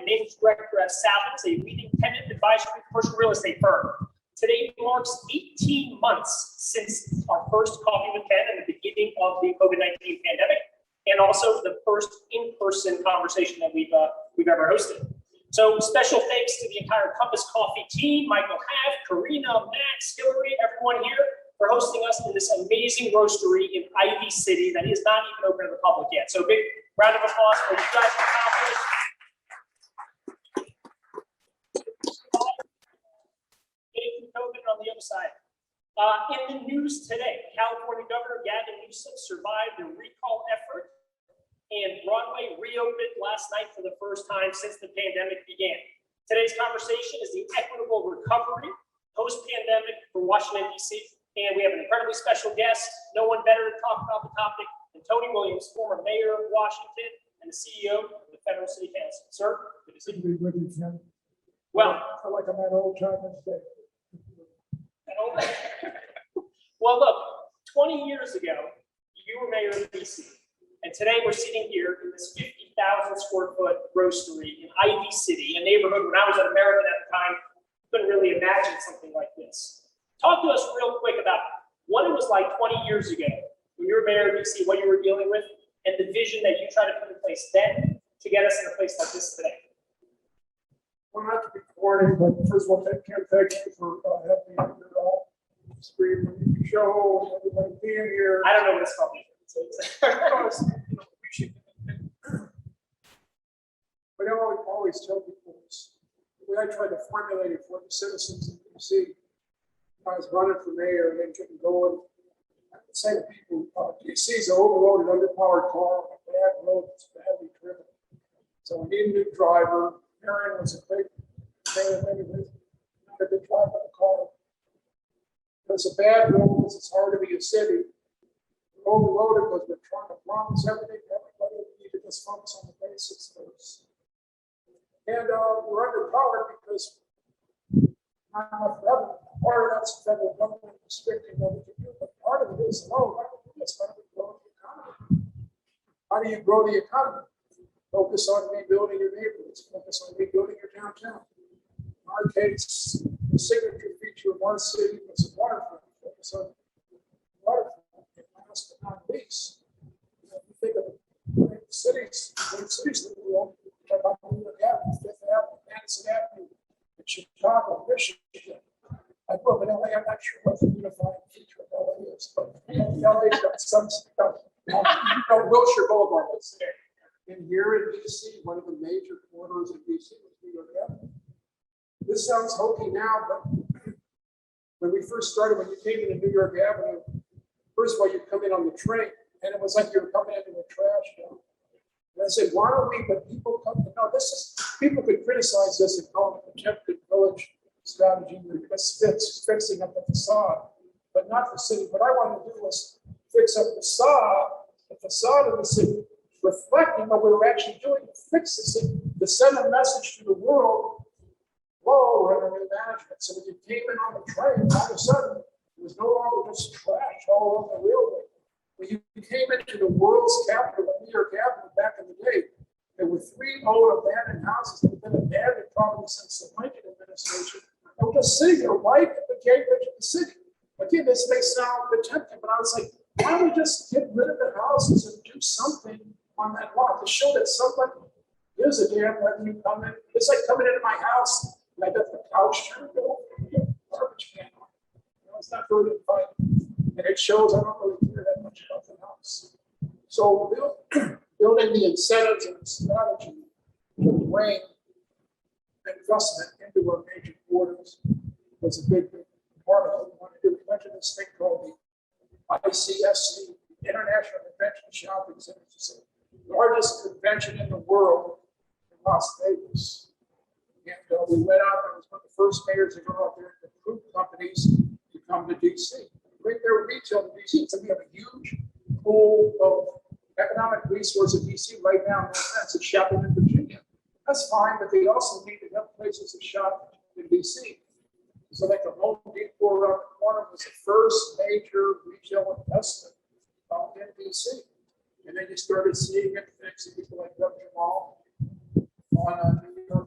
managing director at Salvins, a leading tenant advisory commercial real estate firm. Today marks 18 months since our first Coffee with Ken and the beginning of the COVID-19 pandemic, and also the first in-person conversation that we've ever hosted. So special thanks to the entire Compass Coffee team, Michael Hav, Karina, Max, Hillary, everyone here for hosting us in this amazing roastery in Ivy City that is not even open to the public yet. So big round of applause for you guys accomplished. Getting through COVID on the other side. In the news today, California Governor Gavin Newsom survived the recall effort, and Broadway reopened last night for the first time since the pandemic began. Today's conversation is the equitable recovery post-pandemic for Washington, D.C., and we have an incredibly special guest, no one better to talk about the topic than Tony Williams, former mayor of Washington and the CEO of the Federal City Council. Sir, good to see you. Well, I feel like I'm at old time mistake. Well, look, 20 years ago, you were mayor of D.C., and today we're sitting here in this 50,000 square foot roastery in Ivy City, a neighborhood when I was at American at the time, couldn't really imagine something like this. Talk to us real quick about what it was like 20 years ago when you were mayor of DC, what you were dealing with, and the vision that you tried to put in place then to get us in a place like this today. Well, not to be corny, but first of all, thank you for having me on your screen show and everybody being here. I don't know what it's called. But I always tell people this, the way I try to formulate it for the citizens in DC. I was running for mayor and then getting going. I would say to people, DC is an overloaded, underpowered car on a bad road that's badly driven. So we need a new driver. Marion was a great mayor, not a good driver of the car. It's a bad road because it's hard to be a city. We're overloaded because we're trying to promise everything to everybody. We need to just focus on the basics first. And we're underpowered because not enough revenue. Part of that's federal government restricting what we can do, but part of it is, why do we do this? How do we grow the economy? How do you grow the economy? Focus on rebuilding your neighborhoods, focus on rebuilding your downtown. In our case, the signature feature of our city was a waterfront. Focus on waterfront, and last but not least, if you think of the cities that we own, like New York Avenue, Fifth Avenue, Madison Avenue, in Chicago, Michigan. I grew up in LA. I'm not sure what the unifying feature of LA is, but LA's got some stuff. Wilshire Boulevard was there. And here in DC, one of the major corridors of DC was New York Avenue. This sounds hokey now, but when we first started, when you came into New York Avenue, first of all, you'd come in on the train, and it was like you were coming into a trash dump. And I said, why don't we, but people come to know, people could criticize this and call it protected village strategy, just fixing up the facade, but not the city. What I wanted to do was fix up the facade of the city, reflecting what we were actually doing to fix the city, to send a message to the world, whoa, we're under new management. So when you came in on the train, all of a sudden, it was no longer just trash all over the railway. When you came into the world's capital of New York Avenue back in the day, there were 3 old abandoned houses that had been abandoned probably since the Lincoln administration. They were just sitting there right at the gateway to the city. Again, this may sound tempting, but I was like, why don't we just get rid of the houses and do something on that lot to show that somebody gives a damn when you come in. It's like coming into my house and I got the couch turned over and the garbage can on. It's not very inviting. And it shows I don't really care that much about the house. So building the incentives and the strategy to bring investment into our major borders was a big part of what we wanted to do. We went to this thing called the ICSC, International Convention Shopping Center. It's the largest convention in the world in Las Vegas. And we went out, I was one of the first mayors to go out there and recruit companies to come to DC. Bring their retail to DC. So we have a huge pool of economic resource in DC right now. No sense it's shopping in Virginia. That's fine, but they also need to have places to shop in DC. So like the Home Depot around the corner was the first major retail investment in DC. And then you started seeing it thanks to people like Doug Jamal on New York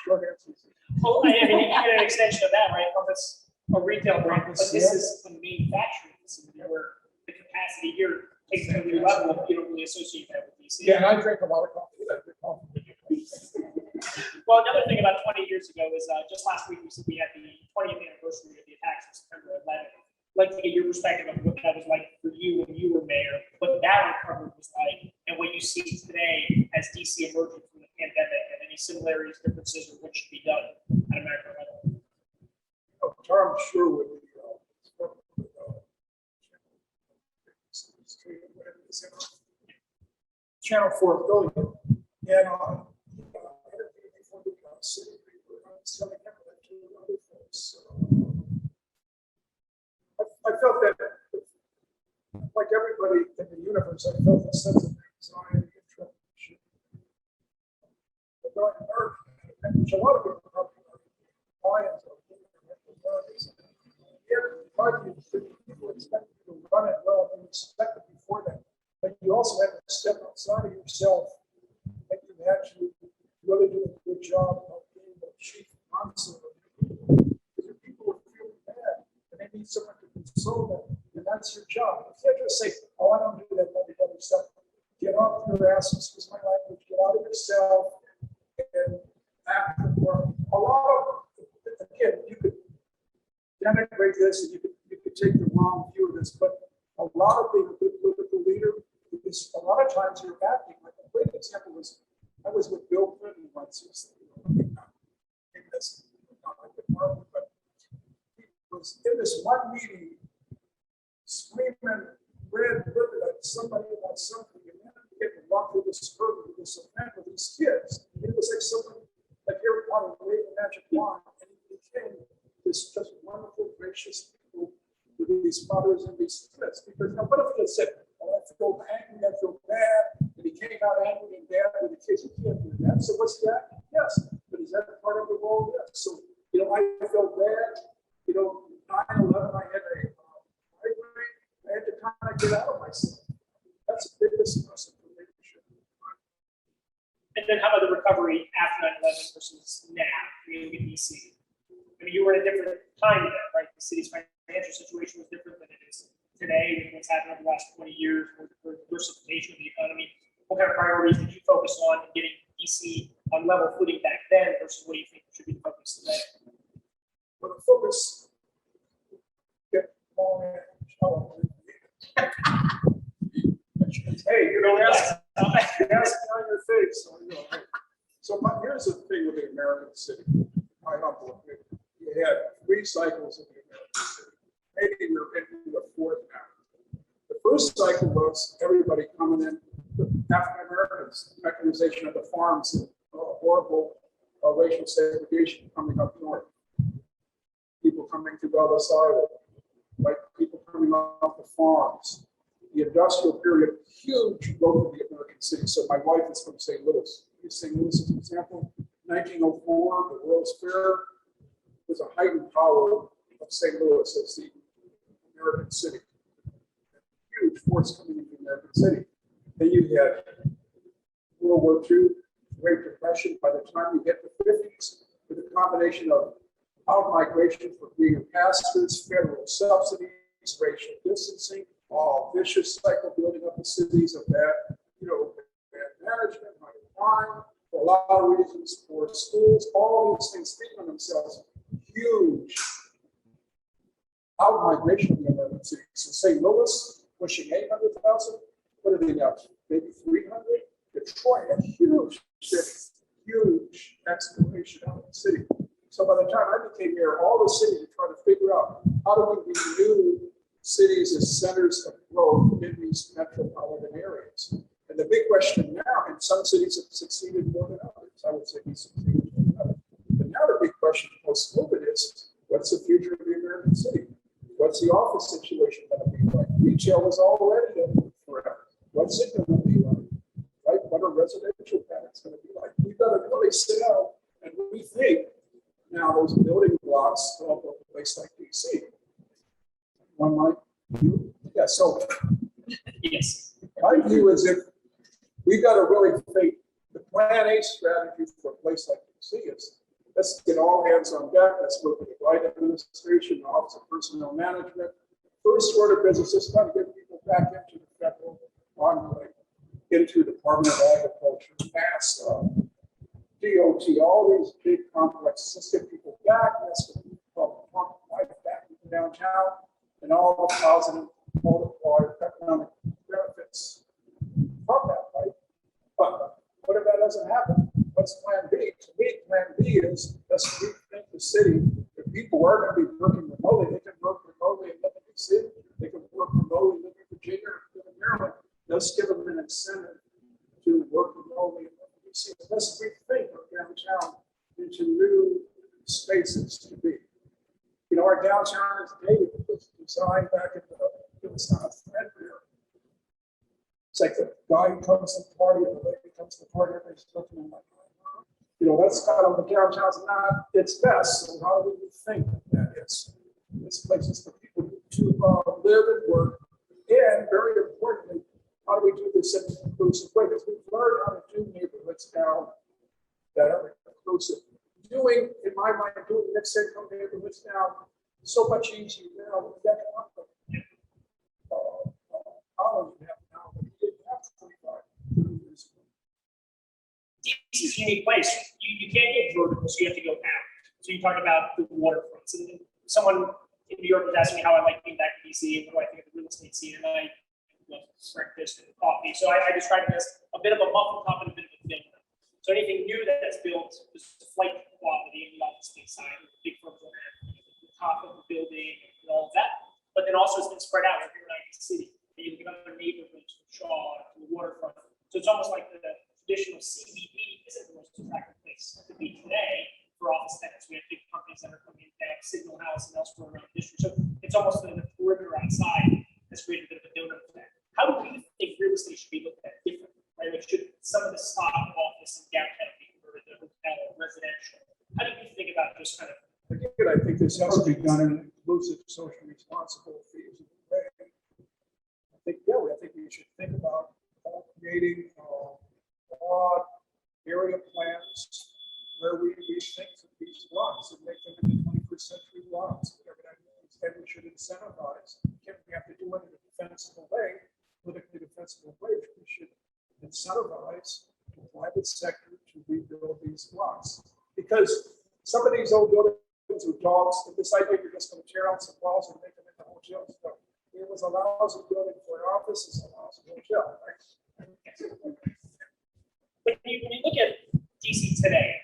Short answers. Well, I mean, you get an extension of that, right? Compass, a retail brand, but this is a manufacturing facility where the capacity here takes it to a new level. You don't really associate that with DC. Yeah, and I drink a lot of coffee. I drink coffee. Well, another thing about 20 years ago is just last week we had the 20th anniversary of the attacks on September 11th. I'd like to get your perspective of what that was like for you when you were mayor, what that recovery was like, and what you see today as DC emerging from the pandemic, and any similarities, differences, or what should be done at a macro level. Tom Sherwood, Channel 4 affiliate, and before the city paper, I was telling him that to other folks. I felt that, like everybody in the universe, I felt a sense of anxiety and trepidation. But going to Earth, and which a lot of people probably are clients of people expect you to run it well and expect it before that. But you also have to step outside of yourself and you actually really do a good job of being the chief consul. Because people are feeling bad and they need someone to console them, and that's your job. You can't just say, oh, I don't do that other stuff. Get off your ass, excuse my language, get out of yourself and act for a lot of, again, you could denigrate this and you could take the wrong view of this, but a lot of being a good political leader is a lot of times you're acting. Like a great example was I was with Bill Clinton once. Maybe that's not like the market, but he was in this one meeting screaming red ribbon at somebody about something, and then he had to walk through this curve with this event with these kids. It was like someone like Harry Potter waving a magic wand, and he became this just wonderful, gracious people with these fathers and these kids. Because now, what if he had said, oh, I feel angry, I feel bad, and he came out angry and bad with the kids? You can't do that. So what's that? Yes. But is that part of the role? Yes. So, I felt bad. 9/11, I had a migraine. I had to kind of get out of myself. That's the biggest lesson for leadership. And then how about the recovery after 9/11 versus now? You look at DC. I mean, you were in a different time then, right? The city's financial situation was different than it is today, and what's happened over the last 20 years with the diversification of the economy. What kind of priorities did you focus on in getting DC on level footing back then versus what do you think should be the focus today? Well, the focus get long and hey, yes, on your face. So here's the thing with the American city. My humble opinion. You had 3 cycles of the American city. Maybe we're into the 4th now. The first cycle was everybody coming in, the African Americans, mechanization of the farms, and horrible racial segregation coming up north. People coming to the other side of it, like people coming off the farms. The industrial period, huge growth of the American city. So my wife is from St. Louis. Use St. Louis as an example. 1904, the World's Fair was a heightened power of St. Louis as the American city. Huge force coming into the American city. Then you had World War II, Great Depression. By the time you get to the 50s, with a combination of out migration for greener pastures, federal subsidies, racial distancing, all vicious cycle building up the cities of bad, bad management, high crime, for a lot of reasons, for schools, all these things feed on themselves. Huge out migration in the American cities. So St. Louis pushing 800,000. What are they now? Maybe 300. Detroit, a huge city, huge exploration out of the city. So by the time I became mayor, all the cities are trying to figure out how do we renew cities as centers of growth in these metropolitan areas. And the big question now, and some cities have succeeded more than others. I would say we succeeded more than others. But now the big question post-COVID is, what's the future of the American city? What's the office situation going to be like? Retail is already there forever. What's it going to be like? Right? What are residential patterns going to be like? We've got to really sit down and rethink now those building blocks of a place like DC. One might view. Yeah, so yes. My view is if we've got to really think the plan A strategy for a place like see is, let's get all hands on deck. Let's work with the right administration, the Office of Personnel Management. First order of business is trying to get people back into the federal envoy, into Department of Agriculture, NASA, DOT, all these big complexes. Let's get people back. Let's get people life back into downtown and all the positive multiplier economic benefits from that, right? But what if that doesn't happen? What's plan B? To me, plan B is let's rethink the city. If people are going to be working remotely, they can work remotely in Liberty City. They can work remotely in Virginia or in Maryland. Let's give them an incentive to work remotely in Liberty City. Let's rethink our downtown into new spaces to be. You know, our downtown is dated. It was designed back in the, it was not a threadbare. It's like the guy who comes to the party and the lady comes to the party, everybody's looking at him like, you know, that's kind of the downtown's not its best. So how do we think that is? It's places for people to live and work. And very importantly, how do we do this in an inclusive way? Because we've learned how to do neighborhoods now that are inclusive. Doing, in my mind, doing mixed income neighborhoods now so much easier now with the economic knowledge we have now, but we didn't have 25 years ago. DC is a unique place. You can't get vertical, so you have to go out. So you talk about the waterfronts. And someone in New York was asking me how I like being back in DC and what do I think of the real estate scene. And I love breakfast and coffee. So I described it as a bit of a muffin top and a bit of a thin one. So anything new that's built is the flight quality in the office space side, big firms on the top of the building and all of that. But then also it's been spread out here in United City. You look at other neighborhoods from Shaw to the waterfront. So it's almost like the traditional CBD isn't the most attractive place to be today for office tenants. We have big companies that are coming in, Signal House and elsewhere around the district. So it's almost the perimeter outside has created a bit of a donut effect. How do we think real estate should be looked at differently? Right? Like should some of the stock office in downtown be converted to hotel or residential? How do you think about just kind of? Again, I think this has to be done in an inclusive, socially responsible, feasible way. I think we should think about creating broad area plans where we rethink these lots and make them into 21st century lots, whatever that means. And we should incentivize. We have to do it in a defensible way, politically defensible way. We should incentivize the private sector to rebuild these lots. Because some of these old buildings with dogs, this idea you're just going to tear out some walls and make them into hotels. So it was a lousy building for an office, it's a lousy hotel, right? When you look at DC today,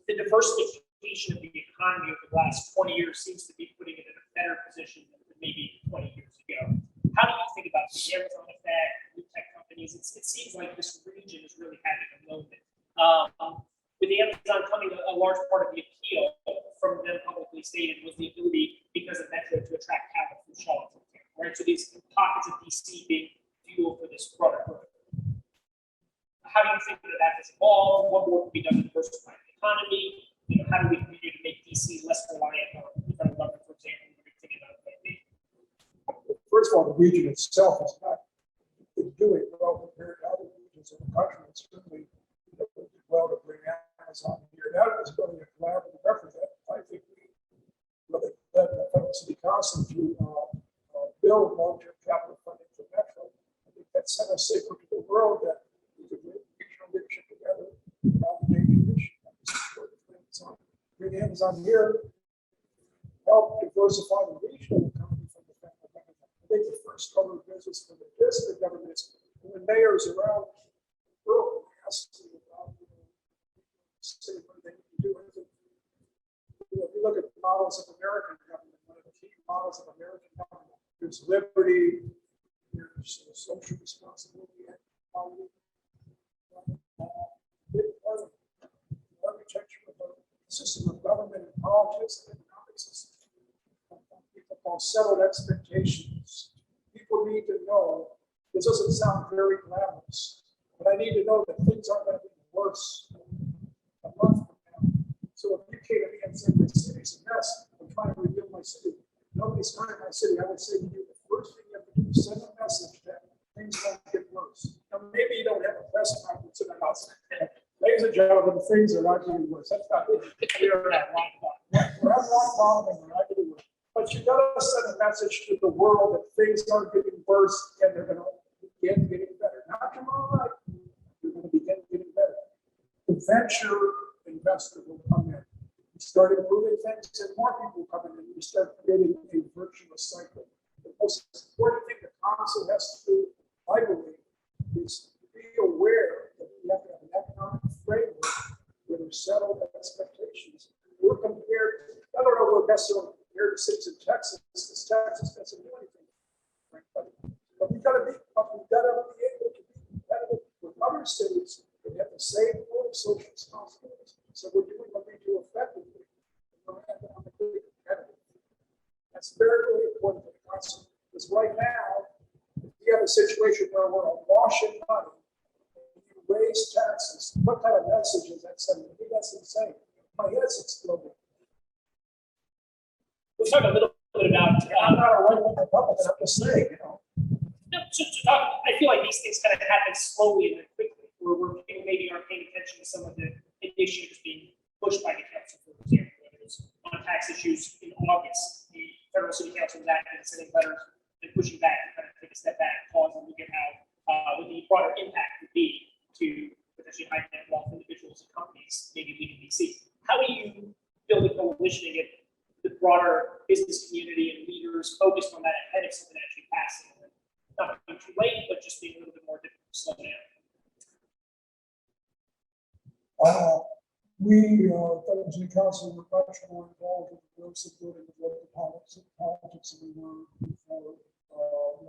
the diversification of the economy over the last 20 years seems to be putting it in a better position than maybe 20 years ago. How do you think about the Amazon effect, new tech companies? It seems like this region is really having a moment. With the Amazon coming, a large part of the appeal from them publicly stated was the ability, because of Metro, to attract capital from Charlotte, right? So these pockets of DC being fuel for this broader growth. How do you think that has evolved? What more can be done to diversify the economy? You know, how do we continue to make DC less reliant on the federal government, for example, when you're thinking about it? First of all, the region itself is not doing well compared to other regions in the country. It's certainly well to bring Amazon here. That is building a collaborative effort that I think we really led the federal city council to build long-term capital funding for Metro. I think that sent a signal to the world that we could bring regional leadership together on the major issue. Bring Amazon here, help diversify the regional economy from the federal government. I think the first order of business for the district government is when mayors around the world ask me about city what they need to do. If you look at the models of American government, one of the key models of American government, there's liberty, there's social responsibility, and equality. Architecture of a system of government and politics and economic system. People call settled expectations. People need to know, this doesn't sound very glamorous, but I need to know that things aren't going to be worse a month from now. So if you came to me and said, my city's a mess, I'm trying to rebuild my city. Nobody's trying my city. I would say to you, the first thing you have to do is send a message that things won't get worse. Now, maybe you don't have a press conference in the house. Ladies ladies and gentlemen, things are not getting worse. That's not it. We are at rock bottom. We're at rock bottom and we're not getting worse. But you gotta send a message to the world that things aren't getting worse and they're gonna begin getting better. Not tomorrow night, they're gonna begin getting better. The venture investor will come in. You start improving things and more people come in and you start creating a virtuous cycle. The most important thing the council has to do, I believe, is be aware that we have to have an economic framework where there's settled expectations. We're compared, I don't know, we're necessarily compared to cities in Texas, because Texas doesn't do anything. Right? But we've got to be able to be competitive with other cities that have the same social responsibilities. So we're doing what we do effectively. We're economically competitive. That's very, very important for the council. Because right now, if you have a situation where we're awash in money, you raise taxes, what kind of message is that sending? I think that's insane. My head's exploding. Let's talk a little bit about. I'm not a right-wing Republican, I'm just saying, you know. No, to talk, I feel like these things kind of happen slowly and then quickly, where people maybe aren't paying attention to some of the initiatives being pushed by the council, for example, whether it's on tax issues in August, the federal city council was acting and sending letters and pushing back and kind of take a step back, pause and look at how what the broader impact would be to potentially high net wealth individuals and companies maybe leaving DC. How do you build a coalition and get the broader business community and leaders focused on that ahead of something actually passing? Not being too late, but just being a little bit more difficult to slow down. We, Federal City Council, were much more involved in the growth of building the local politics than we were before.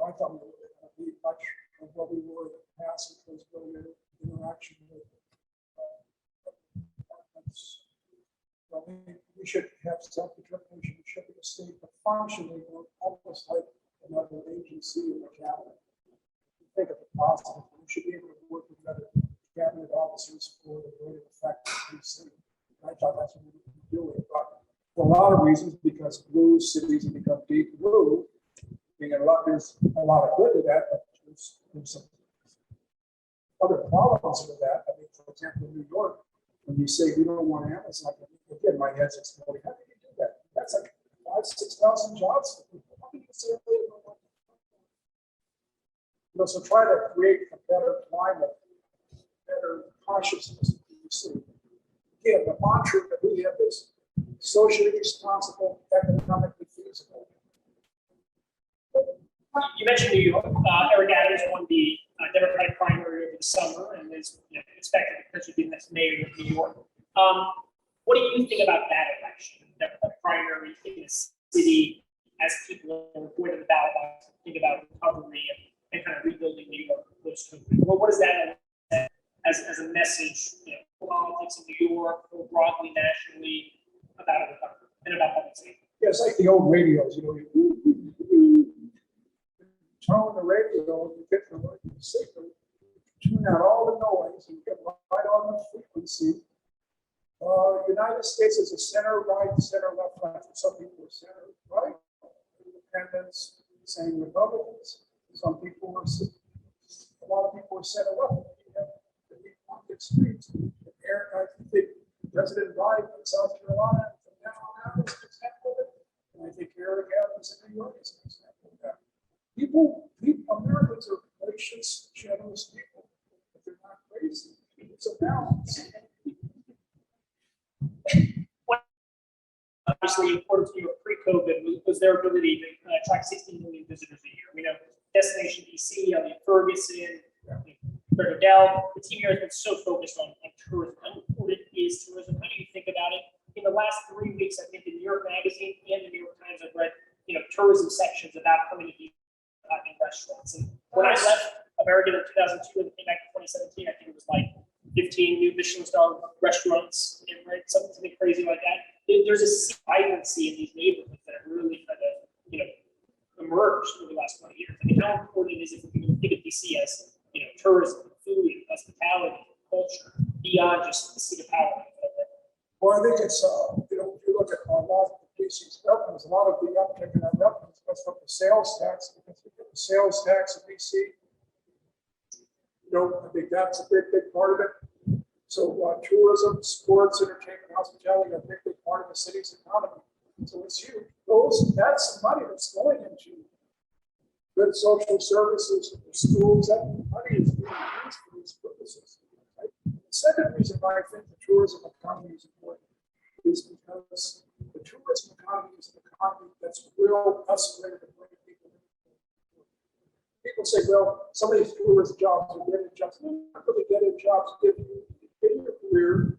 I thought we were going to be much of what we were in the past, which was building interaction with departments. We should have self-determination, we should be a state, but functionally, we're almost like another agency in the cabinet. Think of the positive. We should be able to work with other cabinet officers for the great effect of DC. I thought that's what we would be doing, but for a lot of reasons, because blue cities have become deep blue, there's a lot of good to that, but there's some other problems with that. I mean, for example, in New York, when you say we don't want Amazon, again, my head's exploding. How do you do that? That's like 5,000-6,000 jobs for people. How do you say they don't want? So try to create a better climate, better consciousness. Again, the mantra that we have is socially responsible, economically feasible. You mentioned New York. Eric Adams won the Democratic primary over the summer and is expected to potentially be the next mayor of New York. What do you think about that election, the Democratic primary in the city, as people are going to the ballot box and think about recovery and kind of rebuilding New York post-COVID? Well, what is that as a message, for politics in New York, or broadly, nationally, about a recovery and about public safety? Yeah, it's like the old radios, you tone the radio and you get the right signal, tune out all the noise and get right on the frequency. United States is a center right, center left, right. Some people are center right, independents, same Republicans. Some people are, a lot of people are center left. You have the extremes. I think President Biden in South Carolina from now on out is an example of it. And I think Eric Adams in New York is an example of that. People, Americans are gracious, generous people, but they're not crazy. It's a balance. Obviously, important to New York pre-COVID was their ability to attract 16 million visitors a year. We know Destination DC, Elliot Ferguson, Greg Odell, the team here has been so focused on tourism. How important is tourism? How do you think about it? In the last 3 weeks, I think the New York Magazine and the New York Times have read, tourism sections about coming to talking restaurants. And when I left American in 2002 and came back in 2017, I think it was like 15 new Michelin star restaurants, right? Something crazy like that. There's a vibrancy in these neighborhoods that have really kind of, emerged over the last 20 years. I mean, how important is it for people to think of DC as, tourism, food, hospitality, culture, beyond just the seat of power? Well, I think it's, if you look at a lot of DC's revenues, a lot of the uptick in our revenues comes from the sales tax, because we get the sales tax in DC. I think that's a big part of it. So tourism, sports, entertainment, hospitality are a big part of the city's economy. So it's huge. That's money that's going into good social services, schools. That money is being used for these purposes. Right? The second reason why I think the tourism economy is important is because the tourism economy is an economy that's real escalated to bring people in. People say, well, some of these tourist jobs are getting jobs. They're not really getting jobs if you in your career,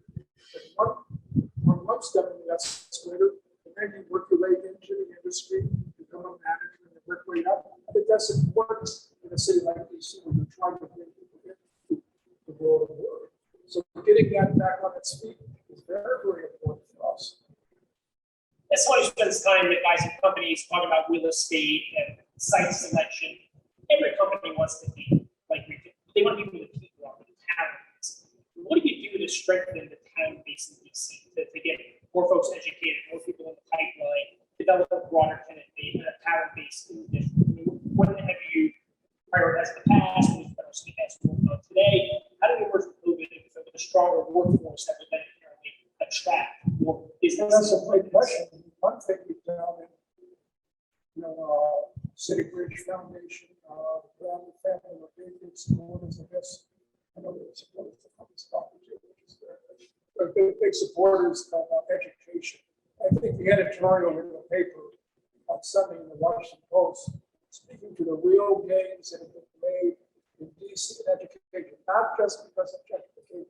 one step in the escalator, and then you work your way into the industry, become a manager, and work your way up. I think that's important in a city like DC when you're trying to bring people into the world of work. So getting that back on its feet is very, very important for us. That's why you spend this time with guys and companies talking about real estate and site selection. Every company wants to be like retail. They want to be with the people on the town. What do you do to strengthen the town base in DC to get more folks educated, more people in the pipeline, develop a broader tenant base, town base in the district? I mean, what have you prioritized in the past? What is better speak as we're working on today? How do we work with COVID with a stronger workforce that would then apparently attract more business? That's a great question. One thing we've done, City Bridge Foundation, Brown Family of David supporters, I guess. I know they're supporters of this property, which is they're big supporters of education. I think the editorial in the paper on Sunday in the Washington Post, speaking to the real gains that have been made in DC in education, not just because of gentrification,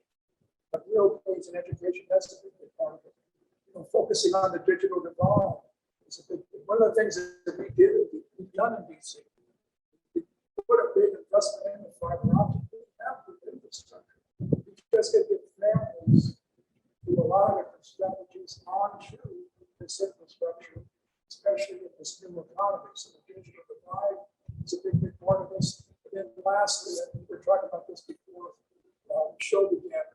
but real gains in education. That's a big part of it. Focusing on the digital divide is a big thing. One of the things that we've done in DC, we put a big investment in the fiber optic infrastructure. We just get the families through a lot of different strategies onto this infrastructure, especially in this new economy. So the digital divide is a big part of this. And then lastly, we were talking about this before the show began,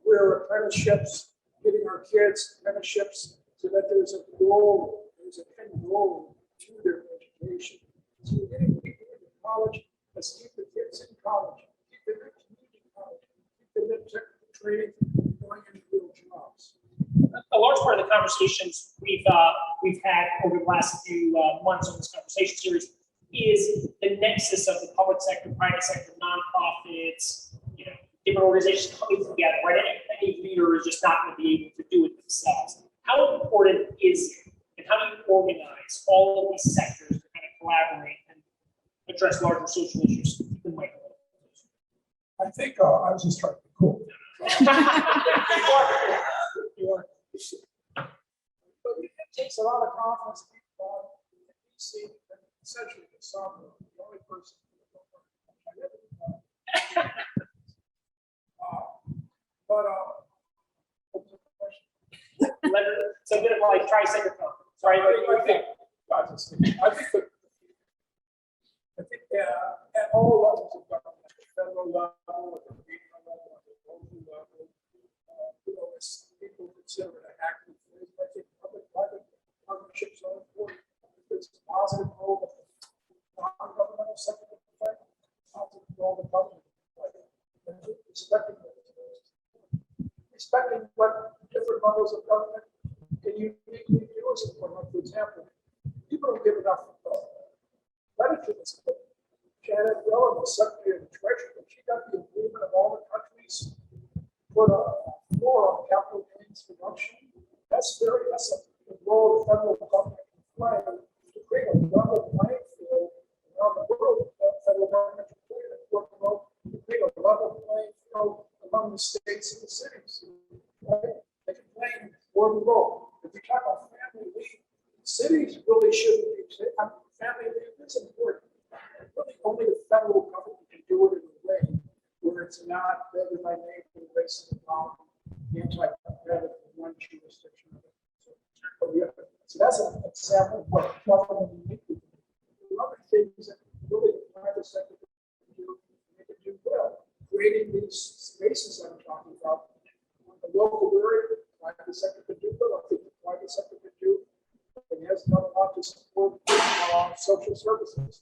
career apprenticeships, getting our kids apprenticeships so that there's a goal, there's an end goal to their education. So we're getting people into college, let's keep the kids in college, keep them in community college, keep them in technical training, going into real jobs. A large part of the conversations we've had over the last few months on this conversation series is the nexus of the public sector, private sector, nonprofits, different organizations coming together, right? Any leader is just not going to be able to do it themselves. How important is it, and how do you organize all of these sectors to kind of collaborate and address larger social issues in micro? I think I was just trying to be cool. You are. But it takes a lot of confidence to be involved in DC, and essentially the summer, the only person I ever what was the question? So a bit of like tri-sector conference. Sorry, I think at all levels of government, at the federal level, at the regional level, at the local level, people consider it an active phase. I think public-private partnerships are important. It's a positive role that the non-governmental sector can play, positive role the government can play, and respecting what different levels of government can uniquely do as important. For example, people don't give enough credit to this. Janet Yellen, the Secretary of the Treasury, she got the agreement of all the countries put a floor on capital gains reduction. That's the role the federal government can play to create a level playing field around the world. The federal government can play to create a level playing field among the states and the cities. Right? They can play an important role. If we talk about family leave, cities really shouldn't be. Family leave is important. Really, only the federal government can do it in a way where it's not vetted by name, race, and anti-competitive in one jurisdiction. So that's an example of what government uniquely can do. Other things that really the private sector can do, they can do well. Creating these spaces I'm talking about, the local area, the private sector can do well. I think the private sector can do. It has done a lot to support social services.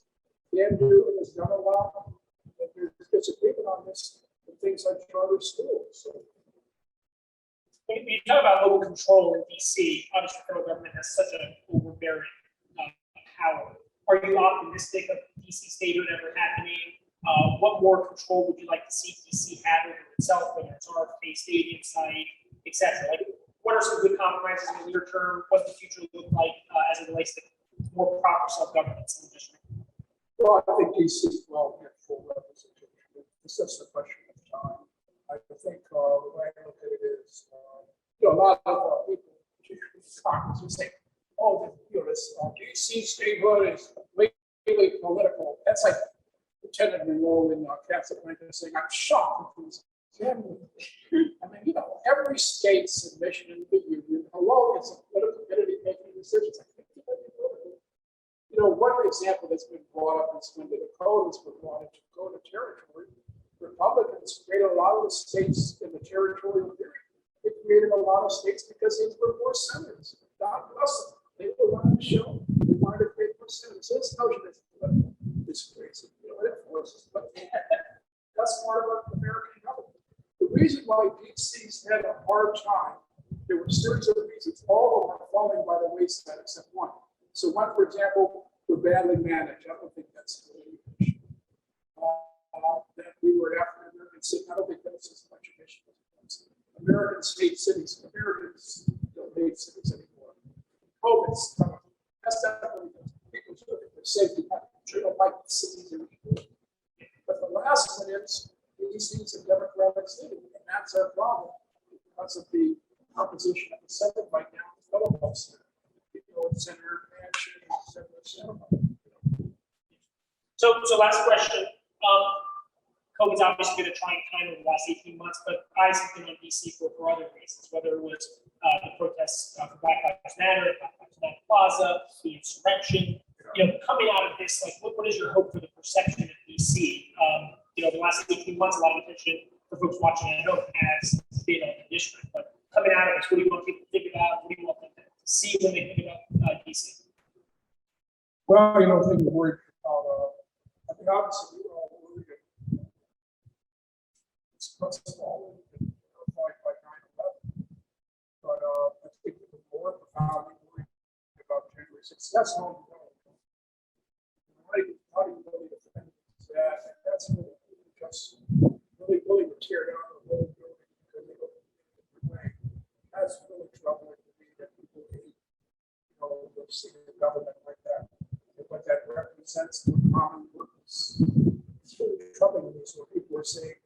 Can do and has done a lot. If there's disagreement on this, the things things like charter schools. So When you talk about local control in DC, obviously the federal government has such an overbearing power. Are you optimistic of DC statehood ever happening? What more control would you like to see DC have over itself, whether it's RFK Stadium site, etc.? Like, what are some good compromises in the near term? What's the future look like as it relates to more proper self-governance in the district? well, I think DC will get full representation. It's just a question of time. I think the way I look at it is, a lot of people, Congress, will say, "Oh, this DC statehood is legally political." That's like pretending to roll in Casablanca saying, "I'm shocked." I mean, every state's submission into the union, hello, it's a political entity making decisions. One example that's been brought up is when the Dakotas were brought into Dakota territory. Republicans created a lot of the states in the territorial period. They created a lot of states because they were more senators. God bless them. They wanted to show. They wanted to create more senators. So this notion is crazy. It forces, but that's part of American government. The reason why DC's had a hard time, there were a series of reasons. All of them are falling by the wayside except one. So one, for example, were badly managed. I don't think that's really an issue. That we were after American city. I don't think that's as much an issue. American state cities. Americans don't hate cities anymore. COVID's coming. That's definitely people looking for safety. They don't like the cities anymore. But the last one is DC is a democratic city, and that's our problem because of the opposition of the Senate right now. The federal Senate. Senator Manchin, Senator Sinema. So last question. COVID's obviously been a trying time over the last 18 months, but eyes have been on DC for other reasons, whether it was the protests for Black Lives Matter, Black Lives Matter Plaza, the insurrection. Coming out of this, like, what is your hope for the perception of DC? The last 18 months, a lot of attention for folks watching at home has been on the district, but coming out of this, what do you want people to think about? What do you want them to see when they think about DC? Well, I think we're worried about, obviously, we're all worried it's small, like 9/11. But I think we're more profoundly worried about January 6th. That's all we know. How do you really defend that? And that's really just really willing to tear down the whole building because they look a different way. That's really troubling to me that people hate, the government like that. What that represents to common purpose. It's really troubling to me. So people are saying,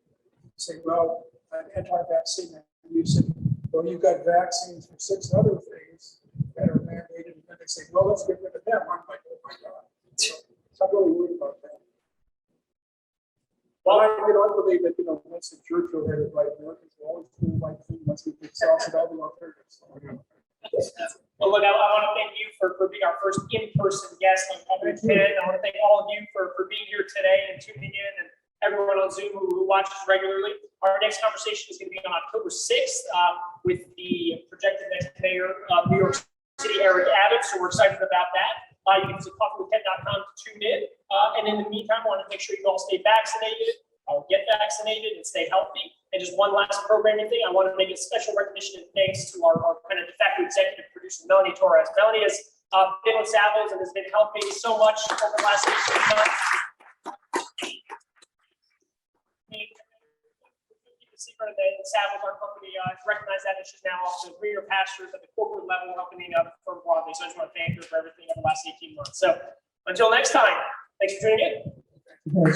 well, an anti-vaccine, and you say, well, you've got vaccines for 6 other things that are mandated, and then they say, well, let's get rid of them. I'm like, oh my God. So I'm really worried about that. Well, I believe that, once the Churchill had it right, Americans will always do the right thing once we exhausted all the alternatives. Well, look, I want to thank you for being our first in-person guest on Public 10. I want to thank all of you for being here today and tuning in, and everyone on Zoom who watches regularly. Our next conversation is going to be on October 6th with the projected next mayor of New York City, Eric Adams. So we're excited about that. You can visit coffeewith10.com to tune in. And in the meantime, I want to make sure you all stay vaccinated, get vaccinated, and stay healthy. And just one last programming thing, I want to make a special recognition and thanks to our kind of de facto executive producer, Melanie Torres. Melanie has been with Savills and has been helping me so much over the last 18 months. The secret of the Savills, our company, recognize that, and she's now off to greener pastures at the corporate level, helping me out firm broadly. So I just want to thank her for everything over the last 18 months. So until next time, thanks for tuning in.